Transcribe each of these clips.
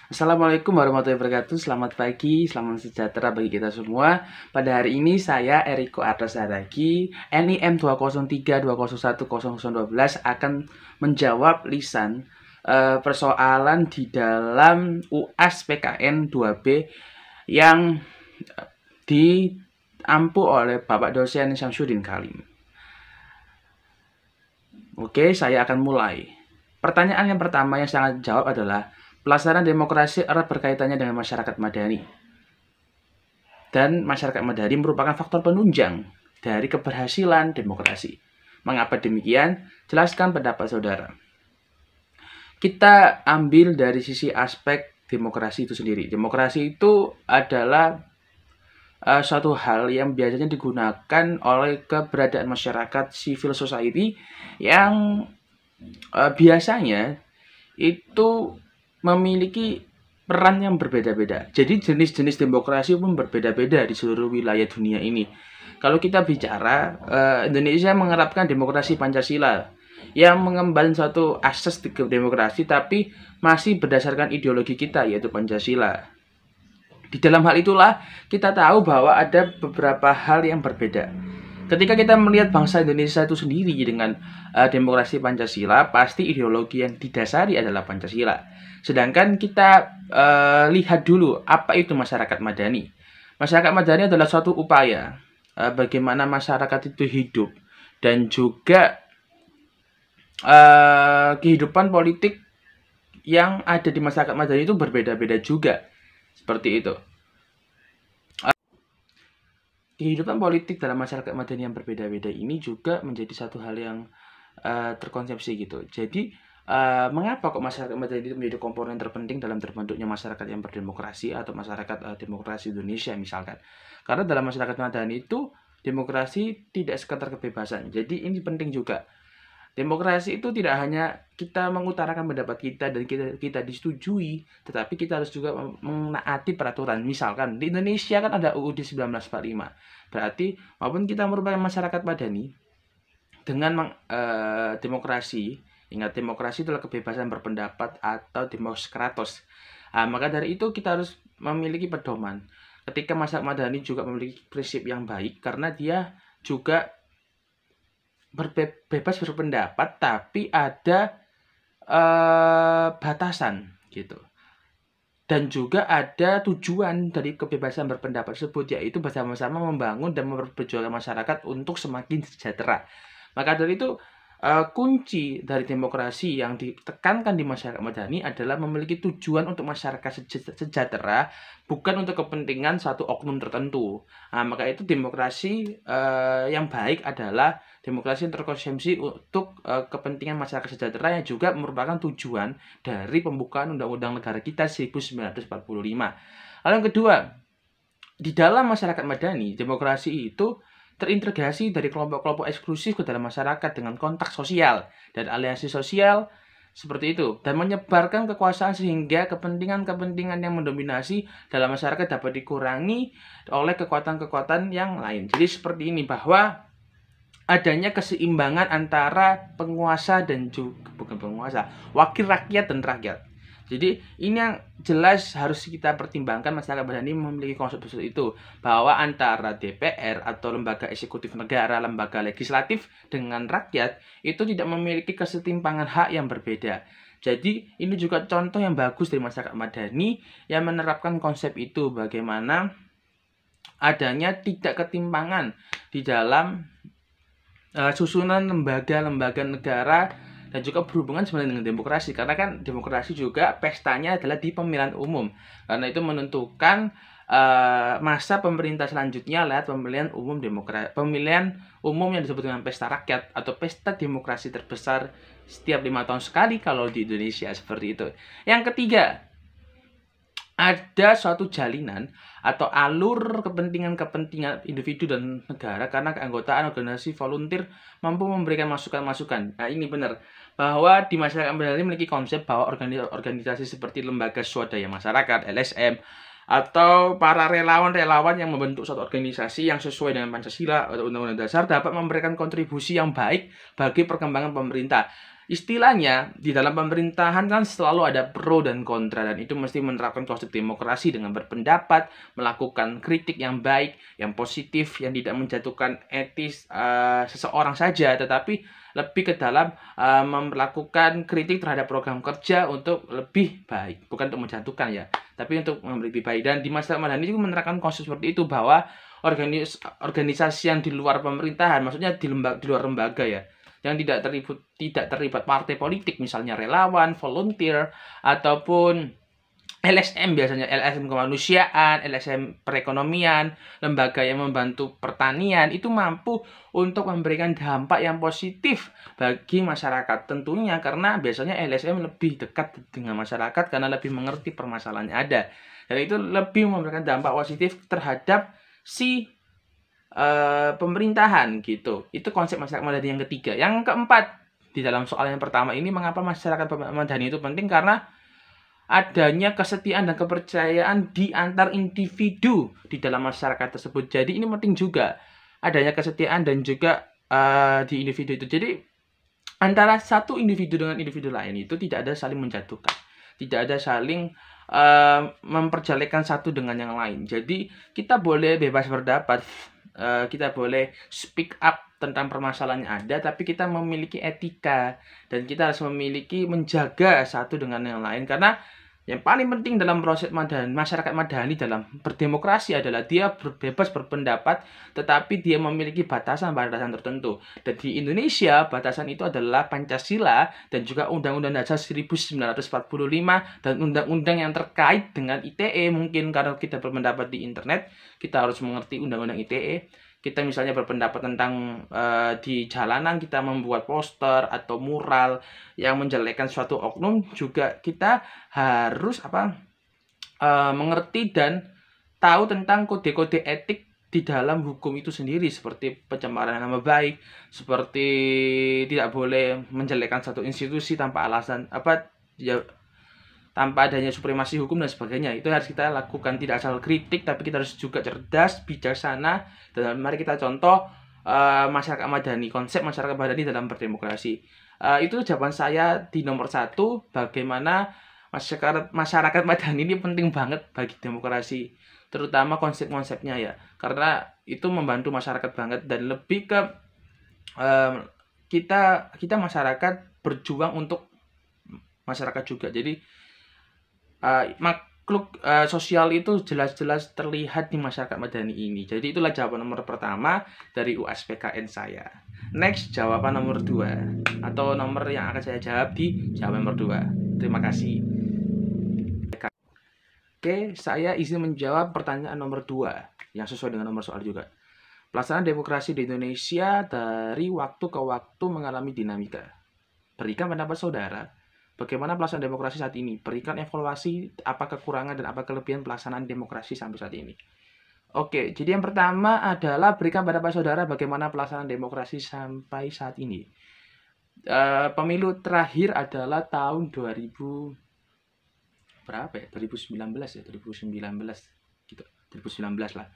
Assalamualaikum warahmatullahi wabarakatuh. Selamat pagi, selamat sejahtera bagi kita semua. Pada hari ini saya Eriko Ardos Haragi, NIM 20320100012 akan menjawab lisan persoalan di dalam UAS PKN 2B yang diampu oleh Bapak dosen Syamsuddin Kalim. Oke, saya akan mulai. Pertanyaan yang pertama yang saya akan jawab adalah pelaksanaan demokrasi erat berkaitannya dengan masyarakat madani. Dan masyarakat madani merupakan faktor penunjang dari keberhasilan demokrasi. Mengapa demikian? Jelaskan pendapat saudara. Kita ambil dari sisi aspek demokrasi itu sendiri. Demokrasi itu adalah suatu hal yang biasanya digunakan oleh keberadaan masyarakat civil society yang biasanya itu memiliki peran yang berbeda-beda. Jadi jenis-jenis demokrasi pun berbeda-beda di seluruh wilayah dunia ini. Kalau kita bicara, Indonesia menerapkan demokrasi Pancasila yang mengemban suatu asas demokrasi tapi masih berdasarkan ideologi kita yaitu Pancasila. Di dalam hal itulah kita tahu bahwa ada beberapa hal yang berbeda. Ketika kita melihat bangsa Indonesia itu sendiri dengan demokrasi Pancasila, pasti ideologi yang didasari adalah Pancasila. Sedangkan kita lihat dulu apa itu masyarakat madani. Masyarakat madani adalah suatu upaya bagaimana masyarakat itu hidup dan juga kehidupan politik yang ada di masyarakat madani itu berbeda-beda juga. Seperti itu. Kehidupan politik dalam masyarakat madani yang berbeda-beda ini juga menjadi satu hal yang terkonsepsi gitu. Jadi mengapa kok masyarakat madani itu menjadi komponen terpenting dalam terbentuknya masyarakat yang berdemokrasi atau masyarakat demokrasi Indonesia misalkan? Karena dalam masyarakat madani itu demokrasi tidak sekedar kebebasan. Jadi ini penting juga. Demokrasi itu tidak hanya kita mengutarakan pendapat kita dan kita disetujui, tetapi kita harus juga menaati peraturan. Misalkan di Indonesia kan ada UUD 1945. Berarti maupun kita merupakan masyarakat madani dengan demokrasi, ingat demokrasi adalah kebebasan berpendapat atau demokratos. Maka dari itu kita harus memiliki pedoman. Ketika masyarakat madani juga memiliki prinsip yang baik karena dia juga bebas berpendapat tapi ada batasan gitu. Dan juga ada tujuan dari kebebasan berpendapat tersebut yaitu bersama-sama membangun dan memperjuangkan masyarakat untuk semakin sejahtera. Maka dari itu kunci dari demokrasi yang ditekankan di masyarakat madani adalah memiliki tujuan untuk masyarakat sejahtera, bukan untuk kepentingan satu oknum tertentu. Maka itu demokrasi yang baik adalah demokrasi yang terkonsumsi untuk kepentingan masyarakat sejahtera yang juga merupakan tujuan dari pembukaan Undang-Undang Negara kita 1945. Lalu yang kedua, di dalam masyarakat madani, demokrasi itu terintegrasi dari kelompok-kelompok eksklusif ke dalam masyarakat dengan kontak sosial dan aliansi sosial seperti itu dan menyebarkan kekuasaan sehingga kepentingan-kepentingan yang mendominasi dalam masyarakat dapat dikurangi oleh kekuatan-kekuatan yang lain. Jadi seperti ini bahwa adanya keseimbangan antara penguasa dan juga bukan penguasa, wakil rakyat dan rakyat. Jadi ini yang jelas harus kita pertimbangkan masyarakat madani memiliki konsep itu bahwa antara DPR atau lembaga eksekutif negara, lembaga legislatif dengan rakyat itu tidak memiliki kesetimpangan hak yang berbeda. Jadi ini juga contoh yang bagus dari masyarakat madani yang menerapkan konsep itu bagaimana adanya tidak ketimpangan di dalam susunan lembaga-lembaga negara dan juga berhubungan sebenarnya dengan demokrasi karena kan demokrasi juga pestanya adalah di pemilihan umum karena itu menentukan masa pemerintah selanjutnya lewat pemilihan umum yang disebut dengan pesta rakyat atau pesta demokrasi terbesar setiap 5 tahun sekali kalau di Indonesia seperti itu. Yang ketiga, ada suatu jalinan atau alur kepentingan-kepentingan individu dan negara karena keanggotaan organisasi volunteer mampu memberikan masukan-masukan. Nah, ini benar bahwa di masyarakat madani memiliki konsep bahwa organisasi seperti lembaga swadaya masyarakat LSM atau para relawan-relawan yang membentuk suatu organisasi yang sesuai dengan Pancasila atau Undang-Undang Dasar dapat memberikan kontribusi yang baik bagi perkembangan pemerintah. istilahnya di dalam pemerintahan kan selalu ada pro dan kontra, dan itu mesti menerapkan konsep demokrasi dengan berpendapat, melakukan kritik yang baik, yang positif, yang tidak menjatuhkan etis seseorang saja, tetapi lebih ke dalam melakukan kritik terhadap program kerja untuk lebih baik, bukan untuk menjatuhkan ya, tapi untuk lebih baik. Dan di masyarakat madani juga menerapkan konsep seperti itu, bahwa organisasi yang di luar pemerintahan, maksudnya di luar lembaga ya, yang tidak terlibat partai politik, misalnya relawan, volunteer, ataupun LSM, biasanya LSM kemanusiaan, LSM perekonomian, lembaga yang membantu pertanian, itu mampu untuk memberikan dampak yang positif bagi masyarakat tentunya, karena biasanya LSM lebih dekat dengan masyarakat karena lebih mengerti permasalahan yang ada, dan itu lebih memberikan dampak positif terhadap si pemerintahan gitu. Itu konsep masyarakat madani yang ketiga. Yang keempat, di dalam soal yang pertama ini, mengapa masyarakat madani itu penting? Karena adanya kesetiaan dan kepercayaan di antar individu di dalam masyarakat tersebut. Jadi ini penting juga adanya kesetiaan dan juga di individu itu. Jadi antara satu individu dengan individu lain itu tidak ada saling menjatuhkan, tidak ada saling memperjelekkan satu dengan yang lain. Jadi kita boleh bebas berpendapat, kita boleh speak up tentang permasalahan yang ada, tapi kita memiliki etika dan kita harus memiliki menjaga satu dengan yang lain, karena yang paling penting dalam proses masyarakat madani dalam berdemokrasi adalah dia bebas berpendapat, tetapi dia memiliki batasan-batasan tertentu. Dan di Indonesia, batasan itu adalah Pancasila dan juga Undang-Undang Dasar 1945 dan undang-undang yang terkait dengan ITE. Mungkin karena kita berpendapat di internet, kita harus mengerti Undang-Undang ITE. Kita misalnya berpendapat tentang di jalanan kita membuat poster atau mural yang menjelekkan suatu oknum, juga kita harus mengerti dan tahu tentang kode-kode etik di dalam hukum itu sendiri, seperti pencemaran nama baik, seperti tidak boleh menjelekkan satu institusi tanpa alasan tanpa adanya supremasi hukum dan sebagainya. Itu harus kita lakukan, tidak asal kritik, tapi kita harus juga cerdas, bijaksana. Dan mari kita contoh masyarakat madani, konsep masyarakat madani dalam berdemokrasi. Itu jawaban saya di nomor 1, bagaimana masyarakat madani ini penting banget bagi demokrasi, terutama konsep-konsepnya ya, karena itu membantu masyarakat banget, dan lebih ke kita masyarakat berjuang untuk masyarakat juga. Jadi makhluk sosial itu jelas-jelas terlihat di masyarakat madani ini. Jadi itulah jawaban nomor pertama dari UAS-PKN saya. Next, jawaban nomor 2, atau nomor yang akan saya jawab di jawaban nomor 2. Terima kasih. Oke, saya izin menjawab pertanyaan nomor 2 yang sesuai dengan nomor soal juga. Pelaksanaan demokrasi di Indonesia dari waktu ke waktu mengalami dinamika. Berikan pendapat saudara, bagaimana pelaksanaan demokrasi saat ini? Berikan evaluasi apa kekurangan dan apa kelebihan pelaksanaan demokrasi sampai saat ini. Oke, jadi yang pertama adalah berikan pendapat saudara bagaimana pelaksanaan demokrasi sampai saat ini. Pemilu terakhir adalah tahun 2019 gitu. 2019 lah.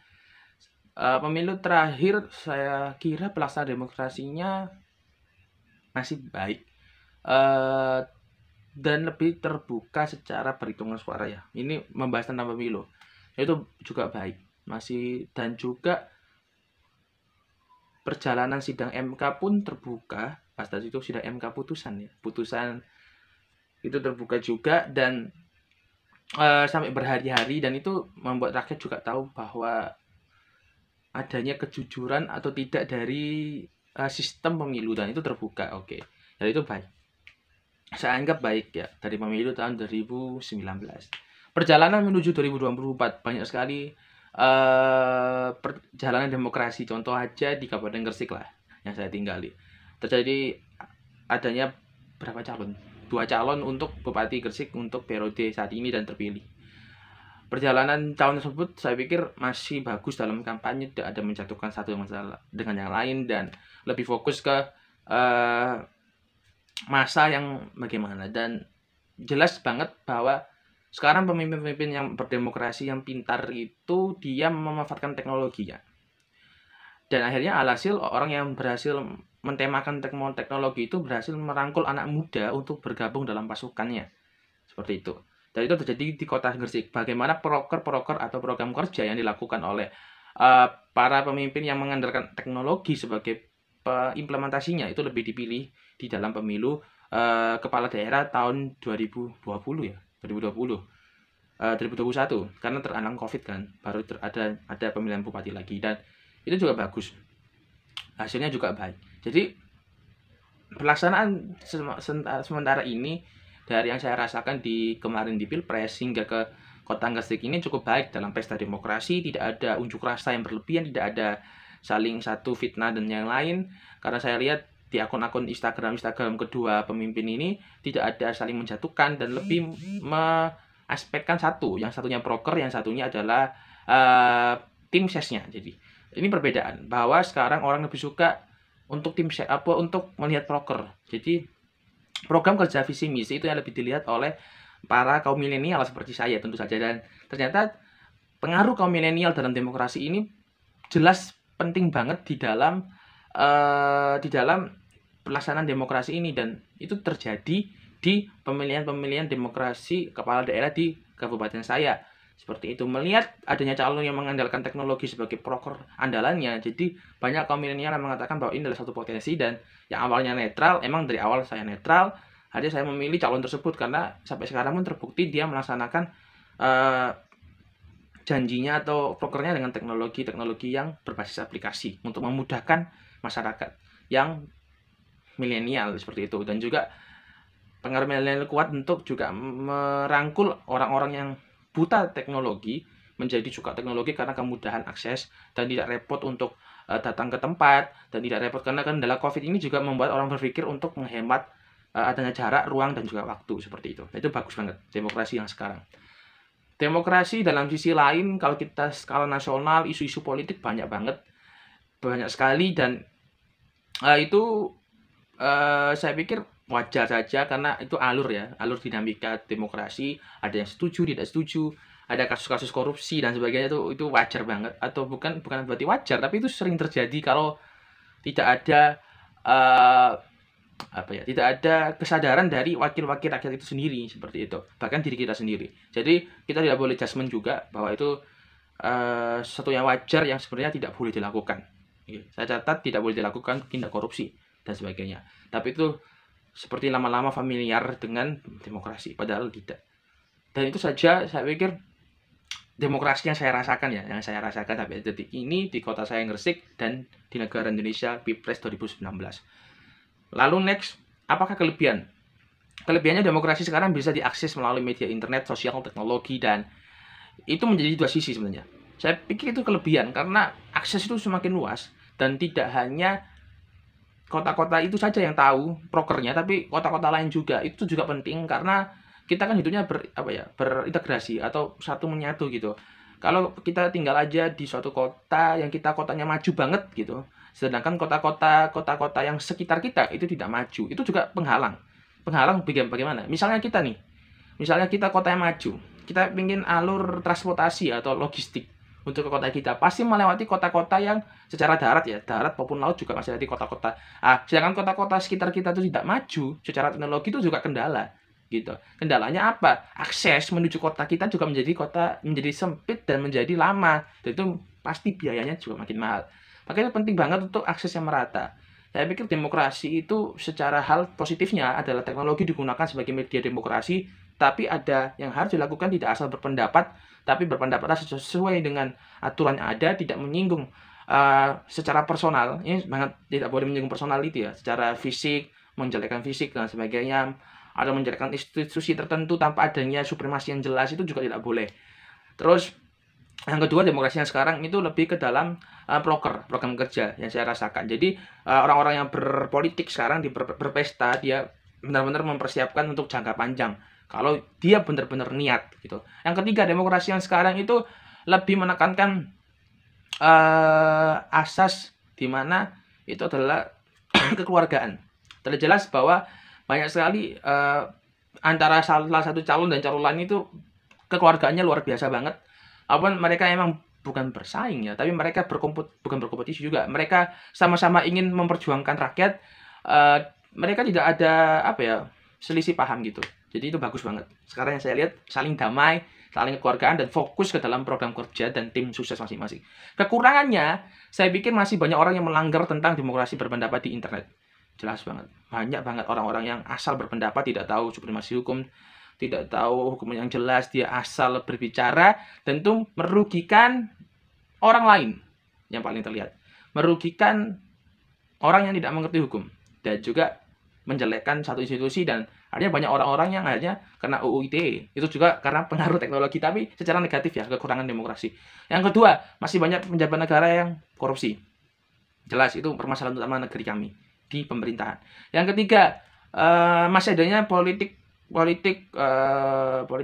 Pemilu terakhir saya kira pelaksanaan demokrasinya masih baik. Dan lebih terbuka secara perhitungan suara ya. Ini membahas tentang pemilu. Itu juga baik. Masih, dan juga perjalanan sidang MK pun terbuka. Pas tadi itu sidang MK putusan ya. Putusan itu terbuka juga, dan sampai berhari-hari, dan itu membuat rakyat juga tahu bahwa adanya kejujuran atau tidak dari sistem pemilu, dan itu terbuka. Oke. Dan itu baik. Saya anggap baik ya dari pemilu tahun 2019. Perjalanan menuju 2024 banyak sekali perjalanan demokrasi. Contoh aja di Kabupaten Gresik lah yang saya tinggali, terjadi adanya berapa calon? 2 calon untuk Bupati Gresik untuk periode saat ini dan terpilih. Perjalanan calon tersebut saya pikir masih bagus dalam kampanye, tidak ada menjatuhkan satu masalah dengan yang lain, dan lebih fokus ke masa yang bagaimana. Dan jelas banget bahwa sekarang pemimpin-pemimpin yang berdemokrasi yang pintar itu dia memanfaatkan teknologinya, dan akhirnya alhasil orang yang berhasil mentemakan teknologi itu berhasil merangkul anak muda untuk bergabung dalam pasukannya. Seperti itu. Dan itu terjadi di kota Gresik. Bagaimana proker atau program kerja yang dilakukan oleh para pemimpin yang mengandalkan teknologi sebagai implementasinya itu lebih dipilih di dalam pemilu kepala daerah tahun 2020 ya, 2021 karena terhalang Covid kan, baru ada pemilihan bupati lagi dan itu juga bagus. Hasilnya juga baik. Jadi pelaksanaan sementara ini dari yang saya rasakan kemarin di Pilpres hingga ke Kota Gresik ini cukup baik dalam pesta demokrasi, tidak ada unjuk rasa yang berlebihan, tidak ada saling satu fitnah dan yang lain. Karena saya lihat di akun-akun Instagram kedua pemimpin ini tidak ada saling menjatuhkan dan lebih mengaspekkan satu, yang satunya proker, yang satunya adalah tim sesnya. Jadi ini perbedaan bahwa sekarang orang lebih suka untuk tim ses untuk melihat proker. Jadi program kerja visi misi itu yang lebih dilihat oleh para kaum milenial seperti saya tentu saja, dan ternyata pengaruh kaum milenial dalam demokrasi ini jelas penting banget di dalam pelaksanaan demokrasi ini, dan itu terjadi di pemilihan demokrasi kepala daerah di kabupaten saya. Seperti itu, melihat adanya calon yang mengandalkan teknologi sebagai proker andalannya, jadi banyak kaum milenial yang mengatakan bahwa ini adalah satu potensi, dan yang awalnya netral, emang dari awal saya netral, akhirnya saya memilih calon tersebut karena sampai sekarang pun terbukti dia melaksanakan janjinya atau prokernya dengan teknologi yang berbasis aplikasi untuk memudahkan masyarakat yang milenial seperti itu. Dan juga pengaruh milenial kuat untuk juga merangkul orang-orang yang buta teknologi menjadi suka teknologi karena kemudahan akses dan tidak repot untuk datang ke tempat, dan tidak repot karena kan dalam Covid ini juga membuat orang berpikir untuk menghemat adanya jarak, ruang, dan juga waktu seperti itu. Itu bagus banget demokrasi yang sekarang. Demokrasi dalam sisi lain, kalau kita skala nasional, isu-isu politik banyak sekali, dan itu saya pikir wajar saja karena itu alur dinamika demokrasi, ada yang setuju, tidak setuju, ada kasus-kasus korupsi dan sebagainya, itu wajar banget, atau bukan berarti wajar, tapi itu sering terjadi kalau tidak ada tidak ada kesadaran dari wakil-wakil rakyat itu sendiri, seperti itu, bahkan diri kita sendiri. Jadi kita tidak boleh judgement juga bahwa itu sesuatu yang wajar yang sebenarnya tidak boleh dilakukan. Saya catat tidak boleh dilakukan tindak korupsi dan sebagainya, tapi itu seperti lama-lama familiar dengan demokrasi, padahal tidak. Dan itu saja saya pikir demokrasi yang saya rasakan sampai detik ini di kota saya Gresik dan di negara Indonesia Pilpres 2019. Lalu next, apakah kelebihan? Kelebihannya demokrasi sekarang bisa diakses melalui media internet, sosial, teknologi, dan itu menjadi dua sisi sebenarnya. Saya pikir itu kelebihan karena akses itu semakin luas, dan tidak hanya kota-kota itu saja yang tahu prokernya, tapi kota-kota lain juga. Itu juga penting karena kita kan hidupnya berintegrasi atau satu menyatu gitu. Kalau kita tinggal aja di suatu kota yang kotanya maju banget gitu, sedangkan kota-kota yang sekitar kita itu tidak maju, itu juga penghalang bagaimana? Misalnya kita kota yang maju, kita ingin alur transportasi atau logistik untuk ke kota kita, pasti melewati kota-kota yang secara darat maupun laut juga masih ada di kota-kota. Sedangkan kota-kota sekitar kita itu tidak maju secara teknologi, itu juga kendala gitu. Kendalanya apa? Akses menuju kota kita juga menjadi sempit dan menjadi lama, dan itu pasti biayanya juga makin mahal. Makanya penting banget untuk akses yang merata. Saya pikir demokrasi itu secara hal positifnya adalah teknologi digunakan sebagai media demokrasi, tapi ada yang harus dilakukan, tidak asal berpendapat, tapi berpendapatlah sesuai dengan aturan yang ada, tidak menyinggung secara personal. Ini sangat tidak boleh menyinggung personality ya, secara fisik, menjelekkan fisik dan sebagainya, atau menjelekkan institusi tertentu tanpa adanya supremasi yang jelas, itu juga tidak boleh. Terus yang kedua, demokrasi yang sekarang itu lebih ke dalam program kerja yang saya rasakan. Jadi orang-orang yang berpolitik sekarang berpesta, dia benar-benar mempersiapkan untuk jangka panjang kalau dia benar-benar niat gitu. Yang ketiga, demokrasi yang sekarang itu lebih menekankan asas di mana itu adalah kekeluargaan. Terjelas bahwa banyak sekali antara salah satu calon dan calon lain itu kekeluargaannya luar biasa banget. Apapun mereka emang bukan bersaing ya, tapi mereka bukan berkompetisi juga. Mereka sama-sama ingin memperjuangkan rakyat. Mereka tidak ada apa ya, selisih paham gitu. Jadi itu bagus banget. Sekarang yang saya lihat saling damai, saling kekeluargaan, dan fokus ke dalam program kerja dan tim sukses masing-masing. Kekurangannya, saya pikir masih banyak orang yang melanggar tentang demokrasi berpendapat di internet. Jelas banget. Banyak banget orang-orang yang asal berpendapat, tidak tahu supremasi hukum, tidak tahu hukum yang jelas, dia asal berbicara, tentu merugikan orang lain yang paling terlihat. Merugikan orang yang tidak mengerti hukum. Dan juga menjelekkan satu institusi, dan akhirnya banyak orang-orang yang akhirnya kena UU ITE. Itu juga karena pengaruh teknologi, tapi secara negatif ya, kekurangan demokrasi. Yang kedua, masih banyak pejabat negara yang korupsi. Jelas itu permasalahan utama negeri kami di pemerintahan. Yang ketiga, masih adanya politik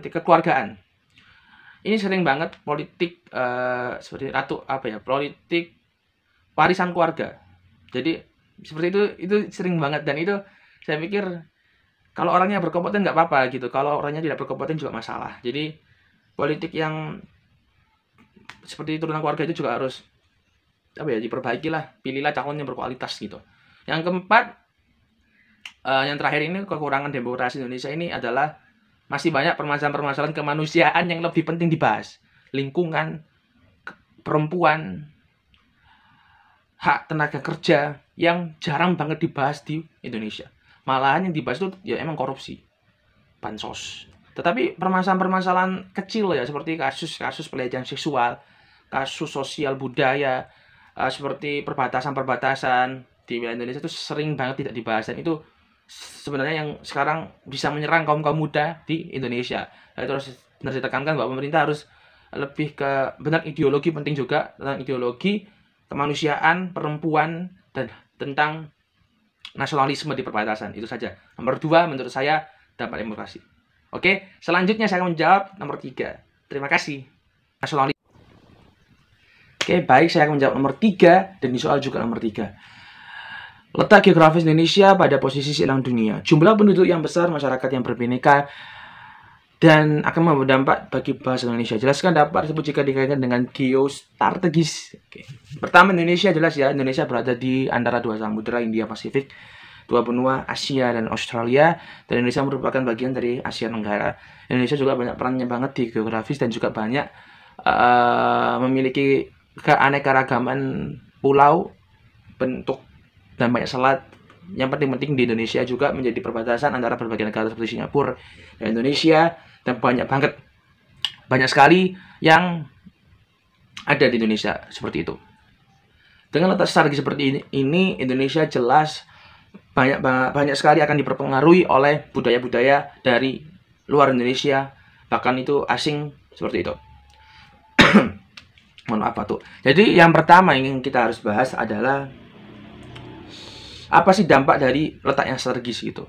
kekeluargaan. Ini sering banget politik seperti politik warisan keluarga. Jadi seperti itu sering banget, dan itu saya pikir kalau orangnya berkompeten nggak apa-apa gitu, kalau orangnya tidak berkompeten juga masalah. Jadi politik yang seperti turunan keluarga itu juga harus diperbaiki lah, pilihlah calon yang berkualitas gitu. Yang keempat, yang terakhir ini, kekurangan demokrasi Indonesia ini adalah masih banyak permasalahan-permasalahan kemanusiaan yang lebih penting dibahas. Lingkungan, perempuan, hak tenaga kerja yang jarang banget dibahas di Indonesia. Malahan yang dibahas itu ya emang korupsi, bansos. Tetapi permasalahan-permasalahan kecil ya, seperti kasus pelecehan seksual, kasus sosial budaya, seperti perbatasan-perbatasan di wilayah Indonesia itu sering banget tidak dibahas, dan itu sebenarnya yang sekarang bisa menyerang kaum muda di Indonesia. Itu harus ditekankan bahwa pemerintah harus lebih ke benar ideologi, penting juga tentang ideologi kemanusiaan, perempuan, dan tentang nasionalisme di perbatasan. Itu saja. Nomor 2 menurut saya dampak demokrasi. Oke, selanjutnya saya akan menjawab nomor 3. Terima kasih. Nasionalis. Oke, baik, saya akan menjawab nomor 3, dan di soal juga nomor 3. Letak geografis Indonesia pada posisi silang dunia. Jumlah penduduk yang besar, masyarakat yang berbineka, dan akan membawa dampak bagi bahasa Indonesia. Jelaskan dampak tersebut jika dikaitkan dengan geostrategis. Oke. Pertama, Indonesia jelas ya. Indonesia berada di antara dua samudera, India Pasifik, dua benua Asia dan Australia, dan Indonesia merupakan bagian dari Asia Tenggara. Indonesia juga banyak perannya banget di geografis, dan juga banyak memiliki keanekaragaman pulau, bentuk, dan banyak selat. Yang penting di Indonesia juga menjadi perbatasan antara berbagai negara seperti Singapura dan Indonesia, dan banyak sekali yang ada di Indonesia seperti itu. Dengan letak strategis seperti ini Indonesia jelas banyak sekali akan dipengaruhi oleh budaya-budaya dari luar Indonesia, bahkan itu asing seperti itu. Mohon maaf tuh. Jadi yang pertama yang kita harus bahas adalah apa sih dampak dari letak yang strategis gitu.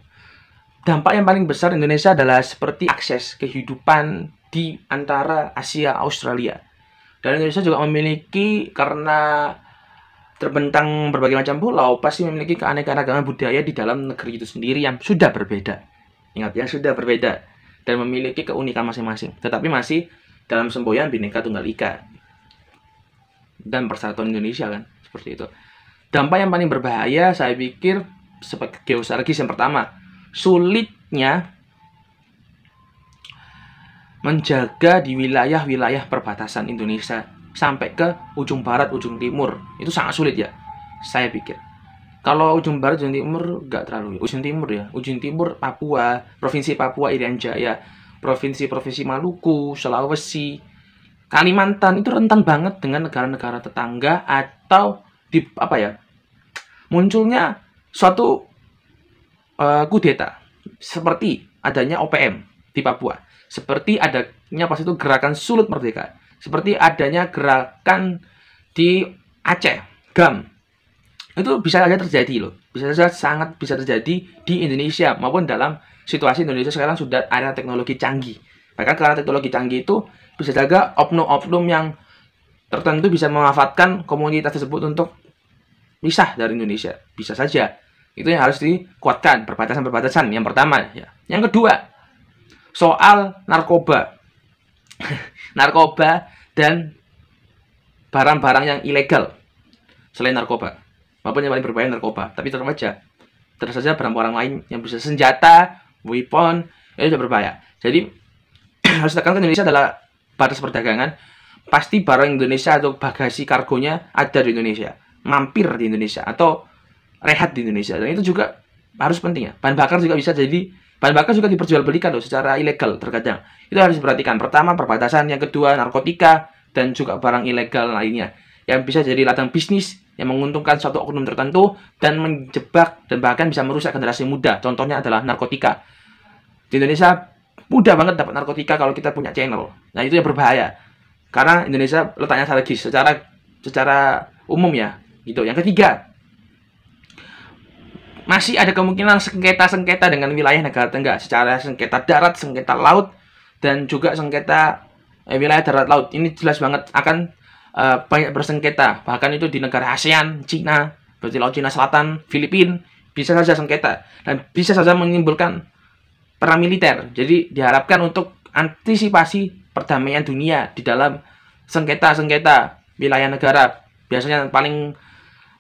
Dampak yang paling besar Indonesia adalah seperti akses kehidupan di antara Asia Australia. Dan Indonesia juga memiliki, karena terbentang berbagai macam pulau, pasti memiliki keanekaragaman budaya di dalam negeri itu sendiri yang sudah berbeda. Ingat ya, sudah berbeda dan memiliki keunikan masing-masing. Tetapi masih dalam semboyan Bhinneka Tunggal Ika dan Persatuan Indonesia kan, seperti itu. Dampak yang paling berbahaya saya pikir sebagai geostrategis yang pertama, sulitnya menjaga di wilayah-wilayah perbatasan Indonesia sampai ke ujung barat, ujung timur. Itu sangat sulit ya, saya pikir. Kalau ujung barat, ujung timur nggak terlalu. Ujung timur ya, ujung timur Papua, Provinsi Papua Irian Jaya, provinsi-provinsi Maluku, Sulawesi, Kalimantan itu rentan banget dengan negara-negara tetangga, atau munculnya suatu kudeta, seperti adanya OPM di Papua, seperti adanya pas itu gerakan Sulut Merdeka, seperti adanya gerakan di Aceh, GAM. Itu bisa saja terjadi loh, sangat bisa terjadi di Indonesia, maupun dalam situasi Indonesia sekarang sudah ada teknologi canggih. Bahkan karena teknologi canggih itu bisa jaga oknum-oknum yang tertentu bisa memanfaatkan komunitas tersebut untuk pisah dari Indonesia. Bisa saja. Itu yang harus dikuatkan, perbatasan-perbatasan. Yang pertama ya. Yang kedua, soal narkoba. Narkoba dan barang-barang yang ilegal selain narkoba. Walaupun yang paling berbahaya narkoba, tapi tetap saja barang-barang lain yang bisa senjata, weapon, itu sudah berbahaya. Jadi harus ditekankan Indonesia adalah batas perdagangan. Pasti barang Indonesia atau bagasi kargonya ada di Indonesia, mampir di Indonesia atau rehat di Indonesia. Dan itu juga harus penting ya. Bahan bakar juga diperjualbelikan loh secara ilegal terkadang. Itu harus diperhatikan. Pertama, perbatasan. Yang kedua, narkotika dan juga barang ilegal lainnya yang bisa jadi ladang bisnis yang menguntungkan suatu oknum tertentu dan menjebak dan bahkan bisa merusak generasi muda. Contohnya adalah narkotika. Di Indonesia mudah banget dapat narkotika kalau kita punya channel. Nah, itu yang berbahaya. Karena Indonesia letaknya strategis secara umum ya, gitu. Yang ketiga, masih ada kemungkinan sengketa-sengketa dengan wilayah negara tetangga, secara sengketa darat, sengketa laut, dan juga sengketa wilayah darat laut. Ini jelas banget akan banyak bersengketa. Bahkan itu di negara ASEAN, Cina, berarti Laut Cina Selatan, Filipina, bisa saja sengketa. Dan bisa saja menimbulkan perang militer. Jadi diharapkan untuk antisipasi perdamaian dunia di dalam sengketa-sengketa wilayah negara. Biasanya paling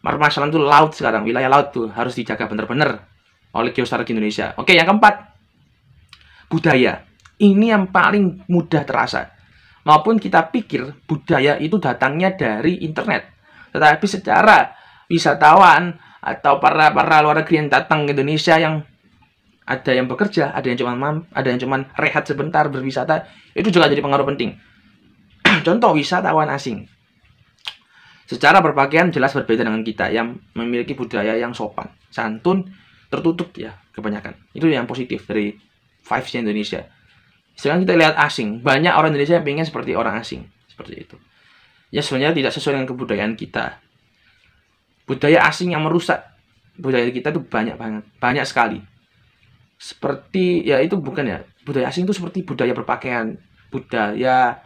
permasalahan itu laut sekarang. Wilayah laut tuh harus dijaga benar-benar oleh geostrategi Indonesia. Oke, yang keempat, budaya. Ini yang paling mudah terasa. Maupun kita pikir budaya itu datangnya dari internet. Tetapi secara wisatawan atau para luar negeri yang datang ke Indonesia, yang ada yang bekerja, ada yang cuma rehat sebentar berwisata, itu juga jadi pengaruh penting. Contoh wisatawan asing. Secara berpakaian jelas berbeda dengan kita yang memiliki budaya yang sopan, santun, tertutup ya kebanyakan. Itu yang positif dari vibes-nya Indonesia. Sekarang kita lihat asing, banyak orang Indonesia yang pengen seperti orang asing, seperti itu. Ya sebenarnya tidak sesuai dengan kebudayaan kita. Budaya asing yang merusak budaya kita itu banyak banget, banyak sekali. Seperti ya itu bukan ya, budaya asing itu seperti budaya berpakaian, budaya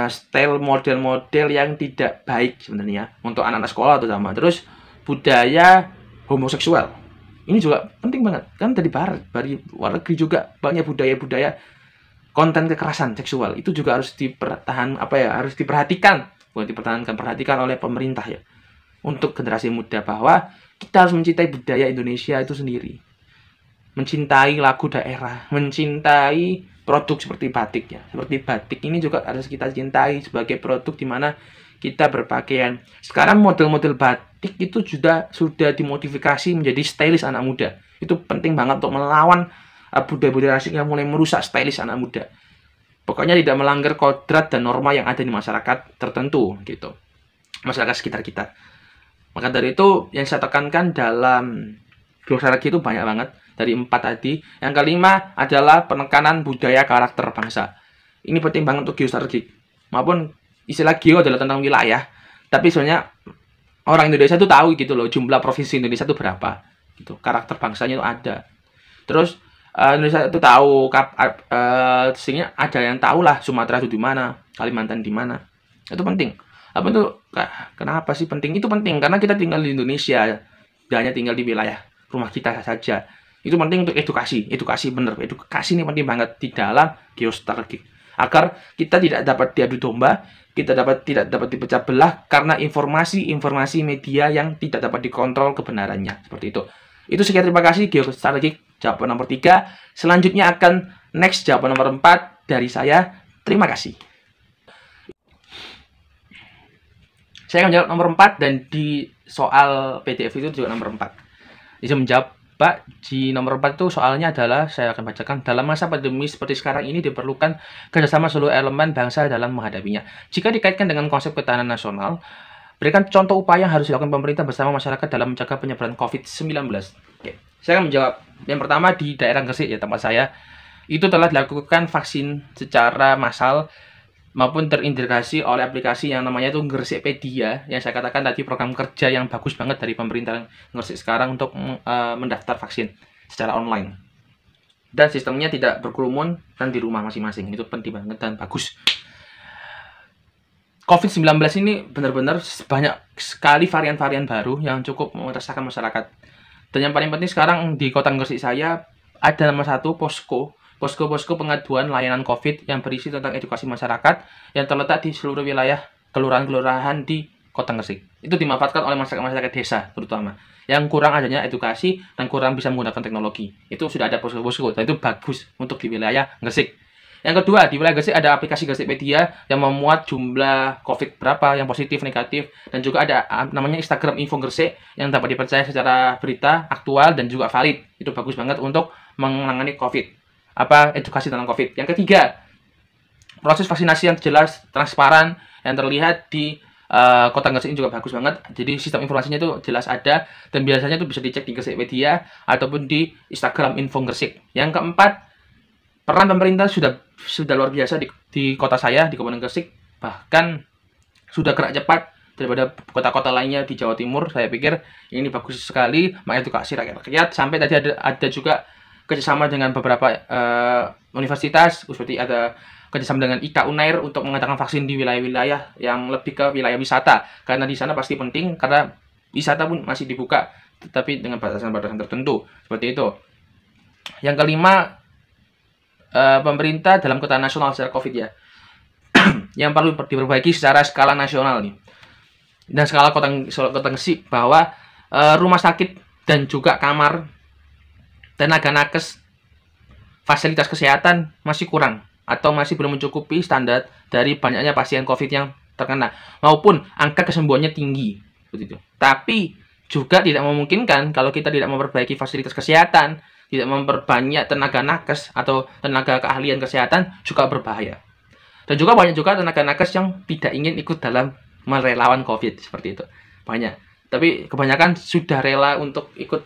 style model-model yang tidak baik sebenarnya untuk anak-anak sekolah terutama. Terus budaya homoseksual ini juga penting banget kan, dari luar negeri juga banyak budaya-budaya konten kekerasan seksual. Itu juga harus harus diperhatikan oleh pemerintah ya, untuk generasi muda, bahwa kita harus mencintai budaya Indonesia itu sendiri, mencintai lagu daerah, mencintai produk seperti batik ya. Seperti batik ini juga harus kita cintai sebagai produk di mana kita berpakaian. Sekarang model-model batik itu sudah dimodifikasi menjadi stylish anak muda. Itu penting banget untuk melawan budaya-budaya asing yang mulai merusak stylish anak muda. Pokoknya tidak melanggar kodrat dan norma yang ada di masyarakat tertentu gitu. Masyarakat sekitar kita. Maka dari itu yang saya tekankan dalam geostrategi itu banyak banget. Dari 4 tadi. Yang kelima adalah penekanan budaya karakter bangsa. Ini penting banget untuk geostrategi. Maupun istilah geo adalah tentang wilayah. Tapi sebenarnya orang Indonesia itu tahu gitu loh, jumlah provinsi Indonesia itu berapa. Gitu. Karakter bangsanya itu ada. Terus Indonesia itu tahu, sehingga ada yang tahu lah Sumatera itu di mana, Kalimantan di mana. Itu penting. Apa itu? Kenapa sih penting? Itu penting karena kita tinggal di Indonesia, hanya tinggal di wilayah rumah kita saja. Itu penting untuk edukasi bener. Edukasi ini penting banget di dalam geostrategi. Agar kita tidak dapat diadu domba, kita tidak dapat dipecah belah karena informasi media yang tidak dapat dikontrol kebenarannya. Seperti itu. Itu sekian, terima kasih geostrategi jawaban nomor 3. Selanjutnya akan next jawaban nomor 4 dari saya. Terima kasih. Saya akan menjawab nomor 4 dan di soal PDF itu juga nomor 4. Bisa menjawab, Pak, di nomor 4 itu soalnya adalah, saya akan bacakan, dalam masa pandemi seperti sekarang ini diperlukan kerjasama seluruh elemen bangsa dalam menghadapinya. Jika dikaitkan dengan konsep ketahanan nasional, berikan contoh upaya yang harus dilakukan pemerintah bersama masyarakat dalam mencegah penyebaran COVID-19. Oke, saya akan menjawab. Yang pertama di daerah Gresik ya, tempat saya, itu telah dilakukan vaksin secara massal maupun terintegrasi oleh aplikasi yang namanya itu Gresik-pedia, yang saya katakan tadi program kerja yang bagus banget dari pemerintah Gresik sekarang untuk mendaftar vaksin secara online. Dan sistemnya tidak berkerumun dan di rumah masing-masing. Itu penting banget dan bagus. COVID-19 ini benar-benar banyak sekali varian-varian baru yang cukup meresahkan masyarakat. Dan yang paling penting sekarang di kota Gresik saya ada nomor 1 posko pengaduan layanan COVID yang berisi tentang edukasi masyarakat yang terletak di seluruh wilayah kelurahan-kelurahan di Kota Gresik. Itu dimanfaatkan oleh masyarakat desa terutama yang kurang adanya edukasi dan kurang bisa menggunakan teknologi. Itu sudah ada posko-posko dan itu bagus untuk di wilayah Gresik. Yang kedua, di wilayah Gresik ada aplikasi Gresikpedia yang memuat jumlah COVID berapa yang positif, negatif, dan juga ada namanya Instagram Info Gresik yang dapat dipercaya secara berita aktual dan juga valid. Itu bagus banget untuk menangani COVID. Edukasi tentang COVID. Yang ketiga, proses vaksinasi yang jelas, transparan, yang terlihat di Kota Gresik ini juga bagus banget. Jadi sistem informasinya itu jelas ada dan biasanya itu bisa dicek di Gresikpedia ataupun di Instagram Info Gresik. Yang keempat, peran pemerintah sudah luar biasa di kota saya, di Kabupaten Gresik, bahkan sudah gerak cepat daripada kota-kota lainnya di Jawa Timur. Saya pikir ini bagus sekali mengedukasi rakyat sampai tadi ada juga kerjasama dengan beberapa universitas, seperti ada kerjasama dengan IKA Unair untuk mengadakan vaksin di wilayah-wilayah yang lebih ke wilayah wisata, karena di sana pasti penting karena wisata pun masih dibuka tetapi dengan batasan-batasan tertentu seperti itu. Yang kelima, pemerintah dalam ketahanan nasional secara COVID ya yang perlu diperbaiki secara skala nasional nih dan skala kota Gresik, bahwa rumah sakit dan juga kamar, tenaga nakes, fasilitas kesehatan masih kurang atau masih belum mencukupi standar dari banyaknya pasien COVID yang terkena maupun angka kesembuhannya tinggi begitu. Tapi juga tidak memungkinkan kalau kita tidak memperbaiki fasilitas kesehatan, tidak memperbanyak tenaga nakes atau tenaga keahlian kesehatan, juga berbahaya. Dan juga banyak juga tenaga nakes yang tidak ingin ikut dalam merelawan COVID seperti itu. Banyak. Tapi kebanyakan sudah rela untuk ikut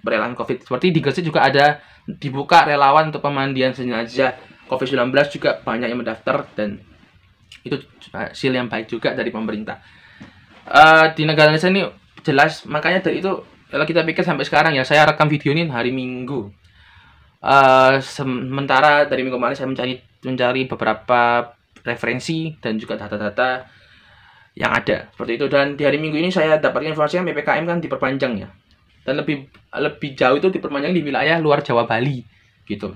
relawan COVID. Seperti di Gresik juga ada dibuka relawan untuk pemandian jenazah COVID-19, juga banyak yang mendaftar dan itu hasil yang baik juga dari pemerintah. Di negara Indonesia ini jelas, makanya dari itu kalau kita pikir sampai sekarang ya, saya rekam video ini hari Minggu. Sementara dari minggu kemarin saya mencari beberapa referensi dan juga data-data yang ada seperti itu. Dan di hari Minggu ini saya dapatkan informasi yang PPKM kan diperpanjang ya. Dan lebih jauh itu diperpanjang di wilayah luar Jawa, Bali gitu.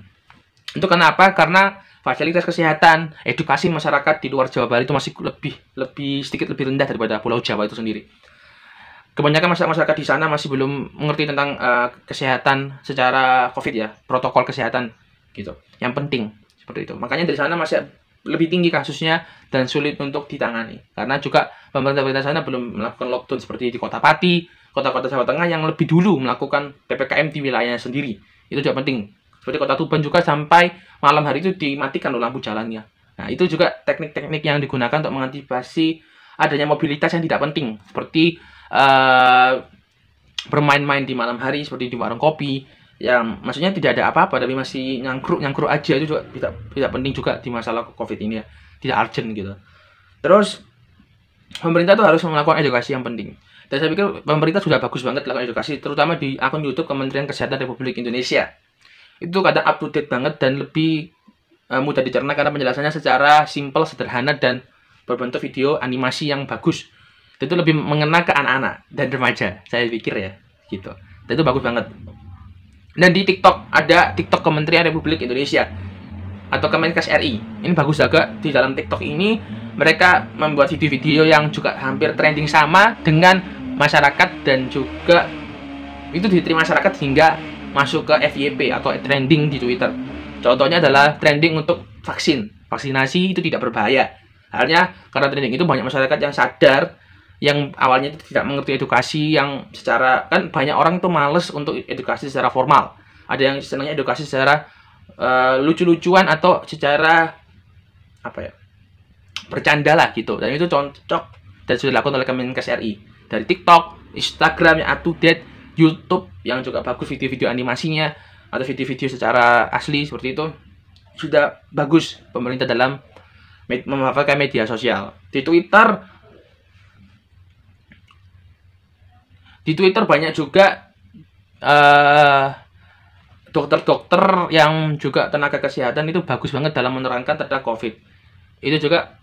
Itu kenapa? Karena fasilitas kesehatan, edukasi masyarakat di luar Jawa, Bali itu masih sedikit lebih rendah daripada Pulau Jawa itu sendiri. Kebanyakan masyarakat di sana masih belum mengerti tentang kesehatan secara COVID ya, protokol kesehatan gitu. Yang penting seperti itu. Makanya dari sana masih lebih tinggi kasusnya dan sulit untuk ditangani. Karena juga pemerintah sana belum melakukan lockdown seperti di Kota Pati, kota-kota Jawa Tengah yang lebih dulu melakukan PPKM di wilayahnya sendiri. Itu juga penting. Seperti Kota Tuban juga sampai malam hari itu dimatikan loh lampu jalannya. Nah, itu juga teknik-teknik yang digunakan untuk mengantisipasi adanya mobilitas yang tidak penting. Seperti bermain-main di malam hari, seperti di warung kopi, yang maksudnya tidak ada apa-apa, tapi masih nyangkruk aja. Itu juga tidak penting juga di masalah COVID ini ya. Tidak urgent gitu. Terus, pemerintah tuh harus melakukan edukasi yang penting. Dan saya pikir pemerintah sudah bagus banget melakukan edukasi, terutama di akun YouTube Kementerian Kesehatan Republik Indonesia. Itu kadang up to date banget dan lebih mudah dicerna karena penjelasannya secara simple, sederhana, dan berbentuk video animasi yang bagus. Itu lebih mengena ke anak-anak dan remaja, saya pikir ya gitu. Dan itu bagus banget. Dan di TikTok ada TikTok Kementerian Republik Indonesia atau Kemenkes RI. Ini bagus juga. Di dalam TikTok ini mereka membuat video-video yang juga hampir trending sama dengan masyarakat dan juga itu diterima masyarakat hingga masuk ke FYP atau trending di Twitter. Contohnya adalah trending untuk vaksinasi itu tidak berbahaya. Halnya karena trending itu banyak masyarakat yang sadar, yang awalnya tidak mengerti edukasi yang secara, kan banyak orang itu males untuk edukasi secara formal. Ada yang senangnya edukasi secara lucu-lucuan atau secara apa ya, bercanda lah gitu. Dan itu cocok dan sudah dilakukan oleh Kemenkes RI. Dari TikTok, Instagram yang up to date, YouTube yang juga bagus video-video animasinya atau video-video secara asli seperti itu, sudah bagus pemerintah dalam memanfaatkan media sosial. Di Twitter banyak juga dokter-dokter yang juga tenaga kesehatan itu bagus banget dalam menerangkan tentang COVID. Itu juga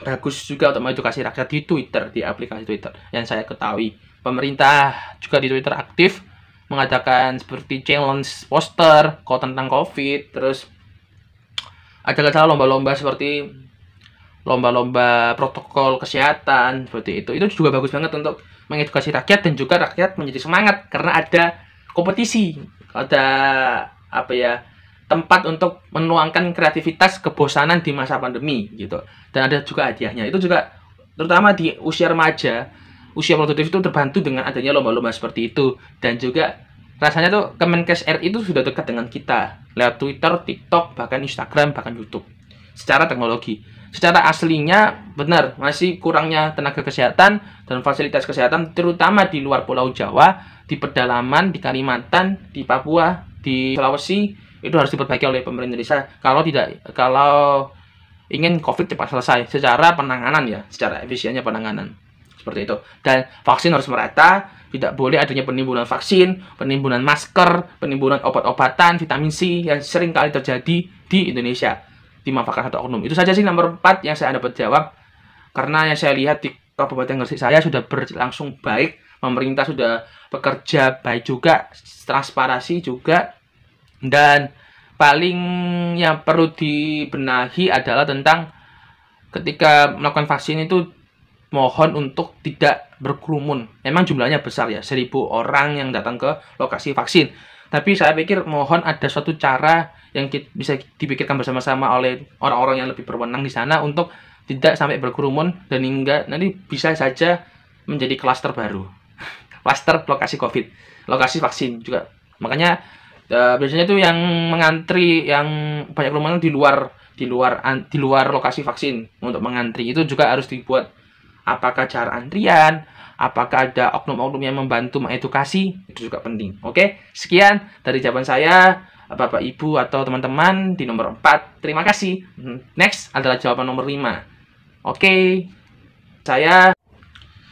bagus juga untuk mengedukasi rakyat di Twitter, di aplikasi Twitter yang saya ketahui. Pemerintah juga di Twitter aktif mengadakan seperti challenge poster tentang COVID. Terus ada lomba-lomba seperti lomba-lomba protokol kesehatan seperti itu juga bagus banget untuk mengedukasi rakyat, dan juga rakyat menjadi semangat karena ada kompetisi, ada apa ya, tempat untuk menuangkan kreativitas, kebosanan di masa pandemi gitu. Dan ada juga hadiahnya. Itu juga terutama di usia remaja, usia produktif itu terbantu dengan adanya lomba-lomba seperti itu. Dan juga rasanya tuh Kemenkes RI itu sudah dekat dengan kita lewat Twitter, TikTok, bahkan Instagram, bahkan YouTube. Secara teknologi, secara aslinya benar masih kurangnya tenaga kesehatan dan fasilitas kesehatan, terutama di luar Pulau Jawa, di pedalaman, di Kalimantan, di Papua, di Sulawesi, itu harus diperbaiki oleh pemerintah Indonesia kalau ingin COVID cepat selesai secara penanganan ya, secara efisiennya penanganan seperti itu. Dan vaksin harus merata, tidak boleh adanya penimbunan vaksin, penimbunan masker, penimbunan obat-obatan, vitamin C yang sering kali terjadi di Indonesia, dimanfaatkan satu oknum. Itu saja sih nomor 4 yang saya dapat jawab. Karena yang saya lihat di Kabupaten Gresik saya sudah berlangsung baik, pemerintah sudah bekerja baik juga, transparansi juga, dan paling yang perlu dibenahi adalah tentang ketika melakukan vaksin itu mohon untuk tidak berkerumun. Memang jumlahnya besar ya, 1.000 orang yang datang ke lokasi vaksin. Tapi saya pikir mohon ada suatu cara yang bisa dipikirkan bersama-sama oleh orang-orang yang lebih berwenang di sana untuk tidak sampai berkerumun, dan hingga nanti bisa saja menjadi klaster baru. Klaster lokasi COVID, lokasi vaksin juga. Makanya biasanya tuh yang mengantri, yang banyak kerumunan di luar lokasi vaksin untuk mengantri, itu juga harus dibuat. Apakah cara antrian, apakah ada oknum-oknum yang membantu mengedukasi, itu juga penting. Oke, sekian dari jawaban saya, Bapak Ibu atau teman-teman di nomor 4. Terima kasih. Next adalah jawaban nomor 5. Oke, saya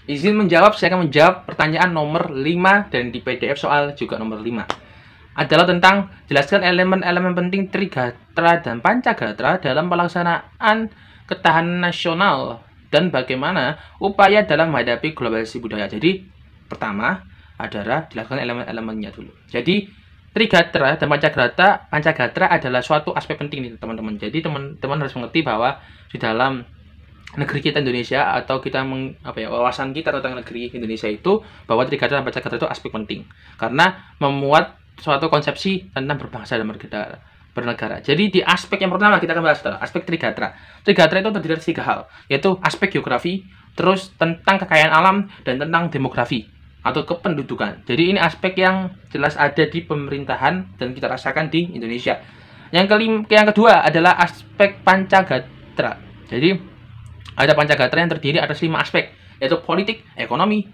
izin menjawab. Saya akan menjawab pertanyaan nomor 5, dan di PDF soal juga nomor 5. Adalah tentang jelaskan elemen-elemen penting Trigatra dan Pancagatra dalam pelaksanaan ketahanan nasional dan bagaimana upaya dalam menghadapi globalisasi budaya. Jadi, pertama adalah jelaskan elemen-elemennya dulu. Jadi, Trigatra dan Pancagatra adalah suatu aspek penting nih, teman-teman. Jadi, teman-teman harus mengerti bahwa di dalam negeri kita Indonesia, atau kita wawasan kita tentang negeri Indonesia itu, bahwa Trigatra dan Pancagatra itu aspek penting karena memuat suatu konsepsi tentang berbangsa dan bernegara. Jadi di aspek yang pertama kita akan bahas adalah aspek Trigatra. Trigatra itu terdiri dari 3 hal, yaitu aspek geografi, terus tentang kekayaan alam, dan tentang demografi atau kependudukan. Jadi ini aspek yang jelas ada di pemerintahan dan kita rasakan di Indonesia. Yang kedua adalah aspek Pancagatra. Jadi ada Pancagatra yang terdiri atas 5 aspek, yaitu politik, ekonomi,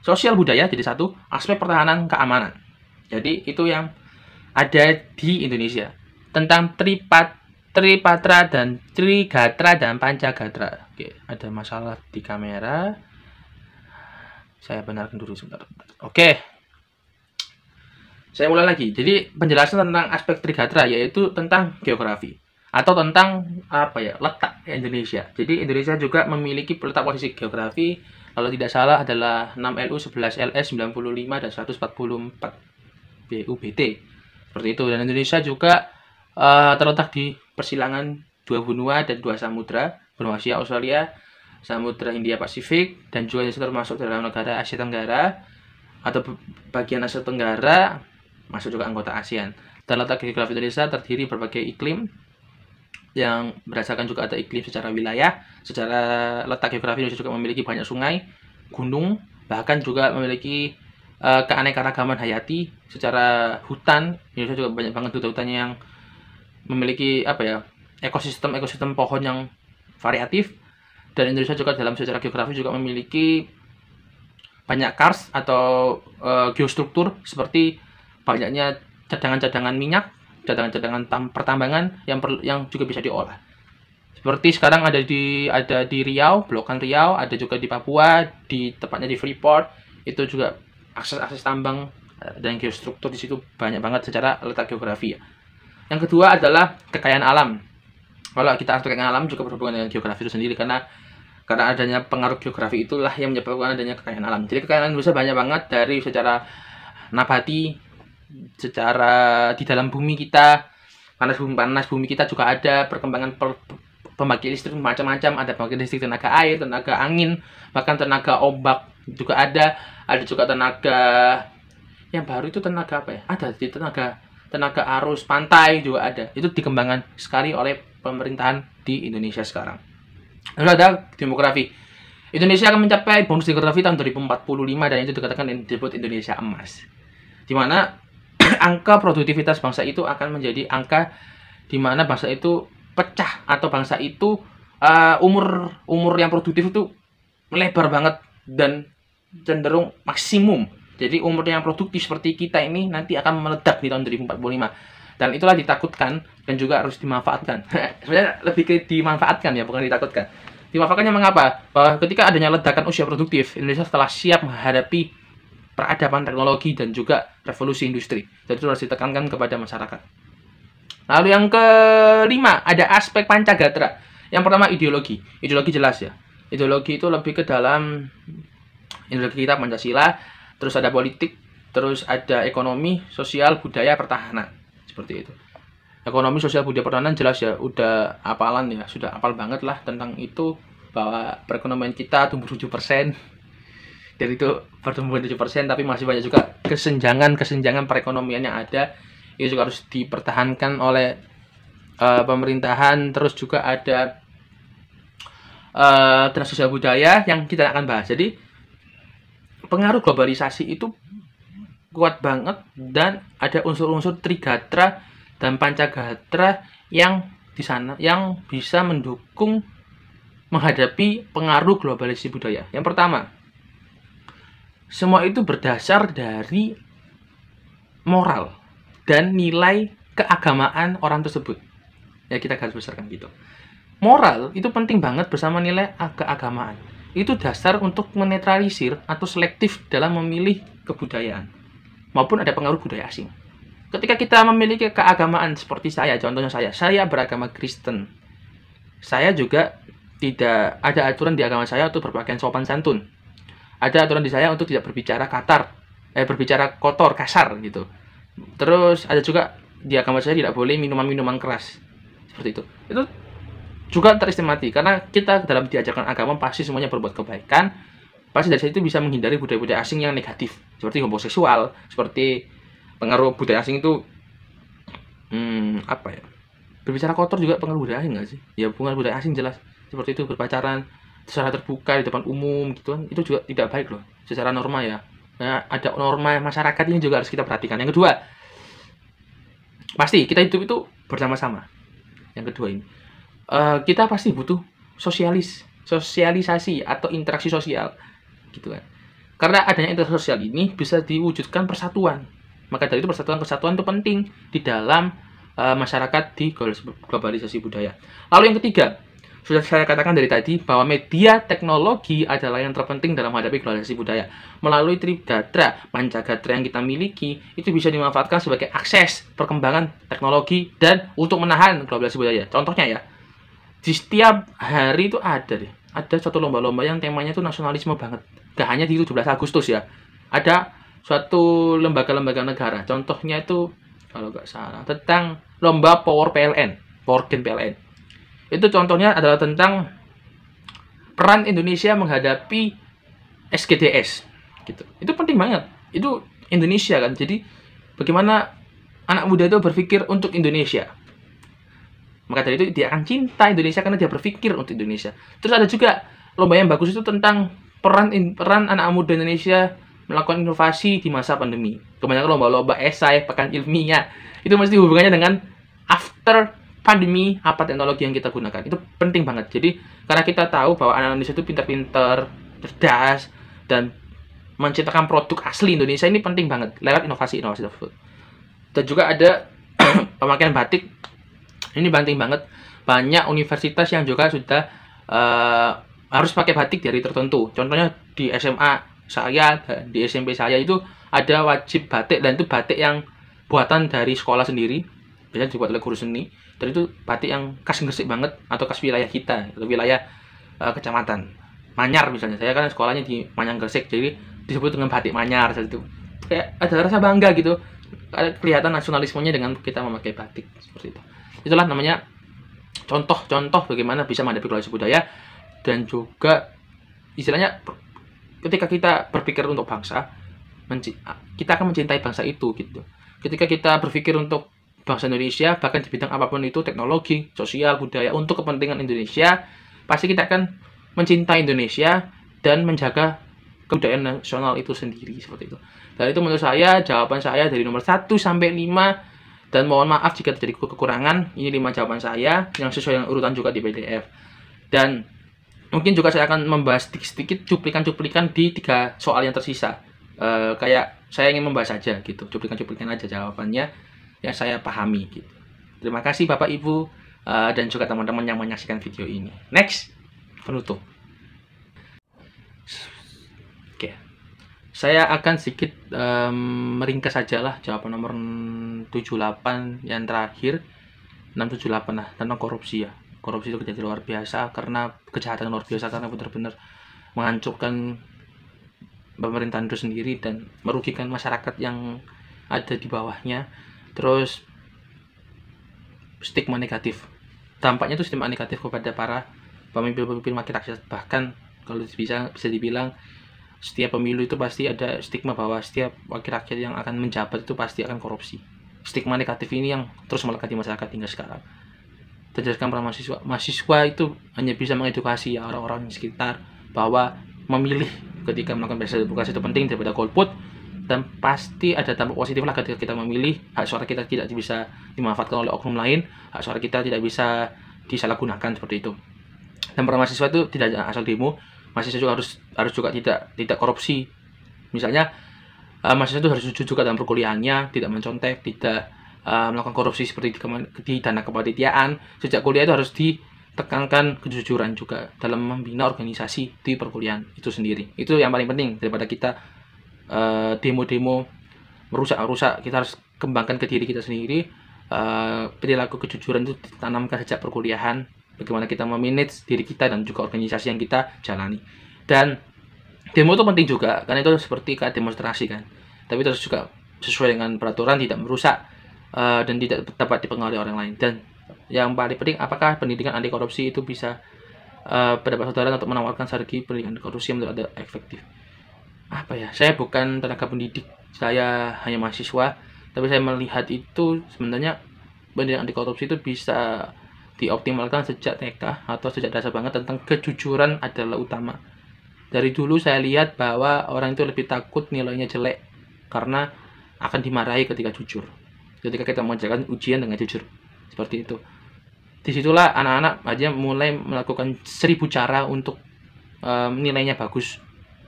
sosial, budaya, jadi 1, aspek pertahanan, keamanan. Jadi itu yang ada di Indonesia tentang Tripatra dan Trigatra dan Pancagatra. Oke, ada masalah di kamera. Saya benarkan dulu sebentar. Oke, saya mulai lagi. Jadi penjelasan tentang aspek Trigatra yaitu tentang geografi atau tentang letak Indonesia. Jadi Indonesia juga memiliki letak posisi geografi, kalau tidak salah adalah 6 LU, 11 LS, 95 dan 144 BUBT. Seperti itu. Dan Indonesia juga terletak di persilangan 2 benua dan 2 samudra, benua Asia Australia, Samudra Hindia Pasifik, dan juga termasuk dalam negara Asia Tenggara atau bagian Asia Tenggara, masuk juga anggota ASEAN. Dan letak geografi Indonesia terdiri berbagai iklim yang berdasarkan juga ada iklim secara wilayah. Secara letak geografi Indonesia juga memiliki banyak sungai, gunung, bahkan juga memiliki keanekaragaman hayati. Secara hutan, Indonesia juga banyak banget hutan-hutannya yang memiliki ekosistem pohon yang variatif. Dan Indonesia juga dalam secara geografi juga memiliki banyak kars atau geostruktur, seperti banyaknya cadangan-cadangan minyak, cadangan-cadangan pertambangan yang juga bisa diolah. Seperti sekarang ada di Riau, Blokan Riau, ada juga di Papua, tepatnya di Freeport. Itu juga akses tambang dan geostruktur di situ banyak banget secara letak geografi ya. Yang kedua adalah kekayaan alam. Kalau kita aspek kekayaan alam juga berhubungan dengan geografi itu sendiri, karena adanya pengaruh geografi itulah yang menyebabkan adanya kekayaan alam. Jadi kekayaan alam Indonesia banyak banget, dari secara nabati, secara di dalam bumi kita, panas bumi kita juga ada, perkembangan pembangkit listrik macam-macam, ada pembangkit listrik tenaga air, tenaga angin, bahkan tenaga ombak juga ada juga tenaga yang baru itu tenaga apa ya? Ada di tenaga arus pantai juga ada. Itu dikembangkan sekali oleh pemerintahan di Indonesia sekarang. Lalu ada demografi. Indonesia akan mencapai bonus demografi tahun 2045 dan itu dikatakan disebut Indonesia emas. Di mana angka produktivitas bangsa itu akan menjadi angka di mana bangsa itu pecah atau bangsa itu umur yang produktif itu melebar banget dan cenderung maksimum. Jadi umur yang produktif seperti kita ini nanti akan meledak di tahun 2045. Dan itulah ditakutkan dan juga harus dimanfaatkan. Sebenarnya lebih ke dimanfaatkan ya, bukan ditakutkan. Dimanfaatkannya mengapa? Bahwa ketika adanya ledakan usia produktif, Indonesia telah siap menghadapi peradaban teknologi dan juga revolusi industri. Jadi itu harus ditekankan kepada masyarakat. Lalu yang kelima, ada aspek Pancagatra. Yang pertama ideologi. Ideologi jelas ya. Ideologi itu lebih ke dalam ideologi kita Pancasila, terus ada politik, terus ada ekonomi, sosial, budaya, pertahanan. Seperti itu. Ekonomi, sosial, budaya, pertahanan jelas ya, udah apalan ya, sudah apal banget lah tentang itu, bahwa perekonomian kita tumbuh 7%. Dan itu pertumbuhan 7%, tapi masih banyak juga kesenjangan perekonomian yang ada. Itu juga harus dipertahankan oleh pemerintahan. Terus juga ada tenaga sosial budaya yang kita akan bahas. Jadi pengaruh globalisasi itu kuat banget dan ada unsur-unsur Trigatra dan Pancagatra yang di sana yang bisa mendukung menghadapi pengaruh globalisasi budaya. Yang pertama, semua itu berdasar dari moral dan nilai keagamaan orang tersebut. Ya, kita garis besarkan gitu. Moral itu penting banget bersama nilai keagamaan. Itu dasar untuk menetralisir atau selektif dalam memilih kebudayaan. Maupun ada pengaruh budaya asing. Ketika kita memiliki keagamaan seperti saya, contohnya saya beragama Kristen. Saya juga tidak ada aturan di agama saya untuk berpakaian sopan santun. Ada aturan di saya untuk tidak berbicara berbicara kotor, kasar gitu. Terus ada juga di agama saya tidak boleh minuman keras. Seperti itu. Itu juga teristimati karena kita dalam diajarkan agama pasti semuanya berbuat kebaikan. Pasti dari situ bisa menghindari budaya-budaya asing yang negatif, seperti homoseksual, seperti pengaruh budaya asing itu apa ya? Berbicara kotor juga pengaruh budaya asing nggak sih? Ya, pengaruh budaya asing jelas. Seperti itu, berpacaran secara terbuka di depan umum gitu kan. Itu juga tidak baik loh secara norma ya. Nah, ada norma masyarakat ini juga harus kita perhatikan. Yang kedua, pasti kita hidup itu bersama-sama. Yang kedua ini, kita pasti butuh sosialisasi atau interaksi sosial, gitu kan. Karena adanya interaksi sosial ini bisa diwujudkan persatuan. Maka dari itu persatuan itu penting di dalam masyarakat di globalisasi budaya. Lalu yang ketiga, sudah saya katakan dari tadi bahwa media teknologi adalah yang terpenting dalam menghadapi globalisasi budaya. Melalui Trigatra, Pancagatra yang kita miliki, itu bisa dimanfaatkan sebagai akses perkembangan teknologi dan untuk menahan globalisasi budaya. Contohnya ya, di setiap hari itu ada suatu lomba-lomba yang temanya itu nasionalisme banget. Gak hanya di 17 Agustus ya. Ada suatu lembaga-lembaga negara. Contohnya itu, kalau nggak salah, tentang lomba Power Gen PLN. Itu contohnya adalah tentang peran Indonesia menghadapi SGDS gitu. Itu penting banget. Itu Indonesia kan. Jadi bagaimana anak muda itu berpikir untuk Indonesia. Maka dari itu dia akan cinta Indonesia karena dia berpikir untuk Indonesia. Terus ada juga lomba yang bagus itu tentang peran anak muda Indonesia melakukan inovasi di masa pandemi. Kebanyakan lomba-lomba esai, pekan ilmiah. Itu mesti hubungannya dengan after pandemi, apa teknologi yang kita gunakan. Itu penting banget. Jadi, karena kita tahu bahwa anak Indonesia itu pintar-pintar, cerdas, dan menciptakan produk asli Indonesia ini penting banget lewat inovasi-inovasi tersebut. Dan juga ada pemakaian batik. Ini penting banget. Banyak universitas yang juga sudah harus pakai batik dari tertentu. Contohnya di SMA saya, di SMP saya itu ada wajib batik, dan itu batik yang buatan dari sekolah sendiri. Biasanya dibuat oleh guru seni. Dan itu batik yang khas Gresik banget, atau khas wilayah kita, atau wilayah kecamatan Manyar misalnya. Saya kan sekolahnya di Manyar Gresik, jadi disebut dengan batik Manyar. Itu kayak ada rasa bangga gitu, ada kelihatan nasionalismenya dengan kita memakai batik seperti itu. Itulah namanya contoh-contoh bagaimana bisa menghadapi globalisasi budaya, dan juga istilahnya ketika kita berpikir untuk bangsa, kita akan mencintai bangsa itu gitu. Ketika kita berpikir untuk bangsa Indonesia, bahkan di bidang apapun itu, teknologi, sosial, budaya, untuk kepentingan Indonesia, pasti kita akan mencintai Indonesia dan menjaga kebudayaan nasional itu sendiri, seperti itu. Dan itu menurut saya jawaban saya dari nomor 1 sampai 5, dan mohon maaf jika terjadi kekurangan. Ini 5 jawaban saya yang sesuai dengan urutan juga di PDF. Dan mungkin juga saya akan membahas sedikit cuplikan-cuplikan di 3 soal yang tersisa. Kayak saya ingin membahas saja gitu, cuplikan-cuplikan aja jawabannya yang saya pahami gitu. Terima kasih Bapak Ibu dan juga teman-teman yang menyaksikan video ini. Next, penutup. Oke, saya akan sedikit meringkas saja lah jawaban nomor 78 yang terakhir, 678 lah, tentang korupsi ya. Korupsi itu kejahatan luar biasa, karena kejahatan luar biasa karena benar-benar menghancurkan pemerintahan itu sendiri dan merugikan masyarakat yang ada di bawahnya. Terus stigma negatif, dampaknya itu stigma negatif kepada para pemimpin-pemimpin wakil rakyat. Bahkan kalau bisa dibilang setiap pemilu itu pasti ada stigma bahwa setiap wakil rakyat yang akan menjabat itu pasti akan korupsi. Stigma negatif ini yang terus melekat di masyarakat hingga sekarang. Terjelaskan para mahasiswa itu hanya bisa mengedukasi orang-orang di sekitar bahwa memilih ketika melakukan pesta demokrasi itu penting daripada golput, dan pasti ada dampak positif lah ketika kita memilih. Hak suara kita tidak bisa dimanfaatkan oleh oknum lain, hak suara kita tidak bisa disalahgunakan, seperti itu. Dan para mahasiswa itu tidak asal demo, mahasiswa juga harus juga tidak korupsi. Misalnya mahasiswa itu harus jujur juga dalam perkuliahannya, tidak mencontek, tidak melakukan korupsi seperti di dana kepanitiaan. Sejak kuliah itu harus ditekankan kejujuran juga dalam membina organisasi di perkuliahan itu sendiri. Itu yang paling penting daripada kita demo-demo merusak. Kita harus kembangkan ke diri kita sendiri. Perilaku kejujuran itu ditanamkan sejak perkuliahan, bagaimana kita memanage diri kita dan juga organisasi yang kita jalani. Dan demo itu penting juga, karena itu seperti kayak demonstrasi kan, tapi terus juga sesuai dengan peraturan, tidak merusak dan tidak dapat dipengaruhi orang lain. Dan yang paling penting, apakah pendidikan anti korupsi itu bisa pendapat saudara untuk menawarkan strategi pendidikan anti korupsi yang menurut Anda efektif? Apa ya, saya bukan tenaga pendidik, saya hanya mahasiswa, tapi saya melihat itu sebenarnya pendidikan anti korupsi itu bisa dioptimalkan sejak TK atau sejak dasar banget, tentang kejujuran adalah utama. Dari dulu saya lihat bahwa orang itu lebih takut nilainya jelek karena akan dimarahi ketika jujur, ketika kita mengerjakan ujian dengan jujur, seperti itu. Disitulah anak-anak aja mulai melakukan 1000 cara untuk nilainya bagus,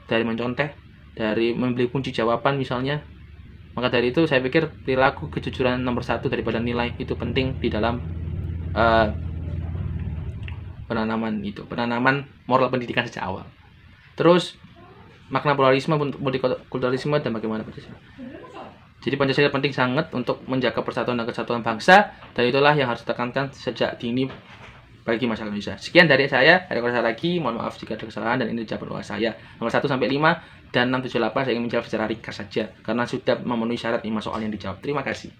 dari mencontek, dari membeli kunci jawaban misalnya. Maka dari itu saya pikir perilaku kejujuran nomor 1 daripada nilai itu penting di dalam penanaman moral pendidikan sejak awal. Terus makna pluralisme, multikulturalisme, dan bagaimana Pancasila. Jadi Pancasila penting sangat untuk menjaga persatuan dan kesatuan bangsa, dan itulah yang harus ditekankan sejak dini bagi masyarakat Indonesia. Sekian dari saya, ada kesalahan lagi, mohon maaf jika ada kesalahan, dan ini jawaban doa saya. Nomor 1 sampai 5 dan 678 saya ingin menjawab secara ringkas saja, karena sudah memenuhi syarat 5 soal yang dijawab. Terima kasih.